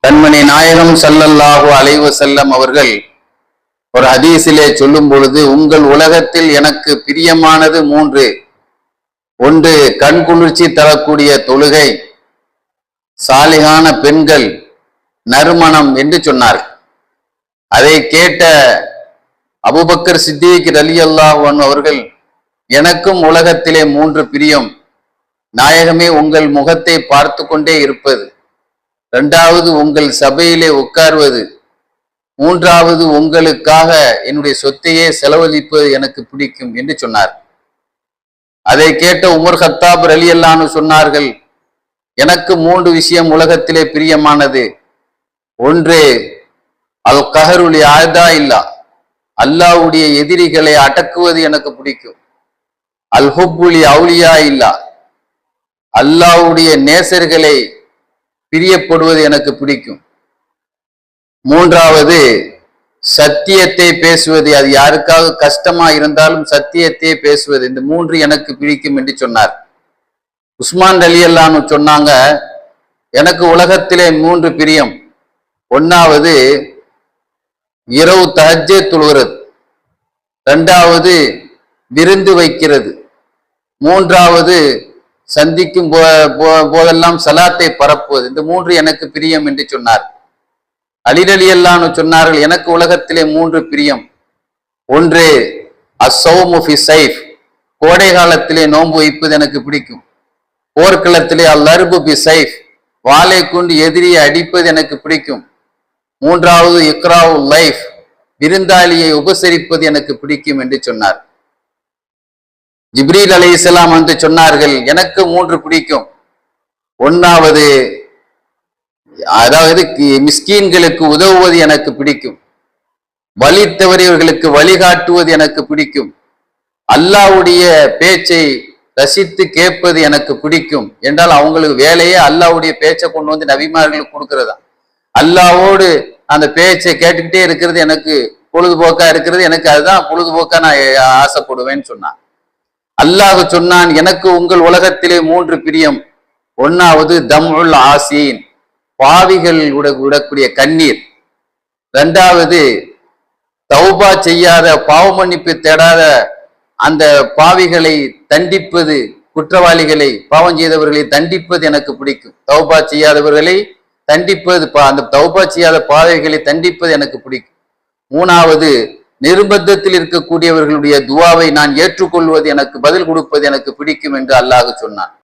கண்மணி நாயகம் ஸல்லல்லாஹு அலைஹி வஸல்லம் அவர்கள் ஒரு ஹதீஸிலே சொல்லும் பொழுது, உங்கள் உலகத்தில் எனக்கு பிரியமானது மூன்று. ஒன்று, கண் குளிர்ச்சி தரக்கூடிய தொழுகை, சாலிகான பெண்கள், நறுமணம் என்று சொன்னார். அதை கேட்ட அபூபக்கர் சித்திக் ரலியல்லாஹு அன்ஹு அவர்கள், எனக்கும் உலகத்திலே மூன்று பிரியம். நாயகமே, உங்கள் முகத்தை பார்த்து கொண்டே இருப்பது. இரண்டாவது, உங்கள் சபையிலே உட்கார்வது. மூன்றாவது, உங்களுக்காக என்னுடைய சொத்தையே செலவழிப்பது எனக்கு பிடிக்கும் என்று சொன்னார். அதை கேட்ட உமர் கத்தாப் ரலியல்லாஹு அன்ஹு சொன்னார்கள், எனக்கு மூன்று விஷயம் உலகத்திலே பிரியமானது. ஒன்று, அல் கஹருலி ஆதா இல்லா, அல்லாஹ்வுடைய எதிரிகளை அடக்குவது எனக்கு பிடிக்கும். அல் ஹுப்புலி அவுலியா இல்லா, அல்லாஹ்வுடைய நேசர்களை பிரியப்படுவது எனக்கு பிடிக்கும். மூன்றாவது, சத்தியத்தை பேசுவது. அது யாருக்காக கஷ்டமா இருந்தாலும் சத்தியத்தை பேசுவது. இந்த மூன்று எனக்கு பிடிக்கும் என்று சொன்னார். உஸ்மான் ரலியல்லாஹு அன்ஹு சொன்னாங்க, எனக்கு உலகத்திலே மூன்று பிரியம். ஒன்னாவது, இரவு தஹஜ்ஜத் தொழுகிறது. இரண்டாவது, விருந்து வைக்கிறது. மூன்றாவது, சந்திக்கும் போதெல்லாம் சலாத்தை பரப்புவது. இந்த மூன்று எனக்கு பிரியம் என்று சொன்னார். அலி ரலியல்லாஹு அன்ஹு சொன்னார்கள், எனக்கு உலகத்திலே மூன்று பிரியம். ஒன்று, அஸ்ஸௌமு ஃபி ஸைஃப், கோடை காலத்திலே நோன்பு வைப்பது எனக்கு பிடிக்கும். போர்க்களத்திலே அல்லர்பு பி ஸைஃப், வாளை கொண்டு எதிரியை அடிப்பது எனக்கு பிடிக்கும். மூன்றாவது, இக்ராவு லைஃப், விருந்தாளியை உபசரிப்பது எனக்கு பிடிக்கும் என்று சொன்னார். ஜிப்ரீல் அலைஹிஸ்ஸலாம் வந்து சொன்னார்கள், எனக்கு மூன்று பிடிக்கும். ஒன்னாவது, அதாவது மிஸ்கீன்களுக்கு உதவுவது எனக்கு பிடிக்கும். வழி தவறியவர்களுக்கு வழிகாட்டுவது எனக்கு பிடிக்கும். அல்லாஹ்வுடைய பேச்சை ரசித்து கேட்பது எனக்கு பிடிக்கும். என்றால் அவங்களுக்கு வேலையே அல்லாஹ்வுடைய பேச்சை கொண்டு வந்து நபிமார்களுக்கு கொடுக்கறதா. அல்லாஹ்வோடு அந்த பேச்சை கேட்டுக்கிட்டே இருக்கிறது எனக்கு பொழுதுபோக்கா இருக்கிறது. எனக்கு அதுதான் பொழுதுபோக்கா நான் ஆசைப்படுவேன்னு சொன்னான். அல்லாஹ் சொன்னான், எனக்கு உங்கள் உலகத்திலே மூன்று பிரியம். ஒன்னாவது, தம்உல் ஆசீன், பாவிகள் விடக்கூடிய கண்ணீர். இரண்டாவது, தௌபா செய்யாத, பாவ மன்னிப்பு தேடாத அந்த பாவிகளை தண்டிப்பது, குற்றவாளிகளை, பாவம் செய்தவர்களை தண்டிப்பது எனக்கு பிடிக்கும். தௌபா செய்யாதவர்களை தண்டிப்பது, அந்த தௌபா செய்யாத பாவிகளை தண்டிப்பது எனக்கு பிடிக்கும். மூணாவது, நிர்பந்தத்தில் இருக்கக்கூடியவர்களுடைய துவாவை நான் ஏற்றுக்கொள்வது, எனக்கு பதில் கொடுப்பது எனக்கு பிடிக்கும் என்று அல்லாஹ் சொன்னான்.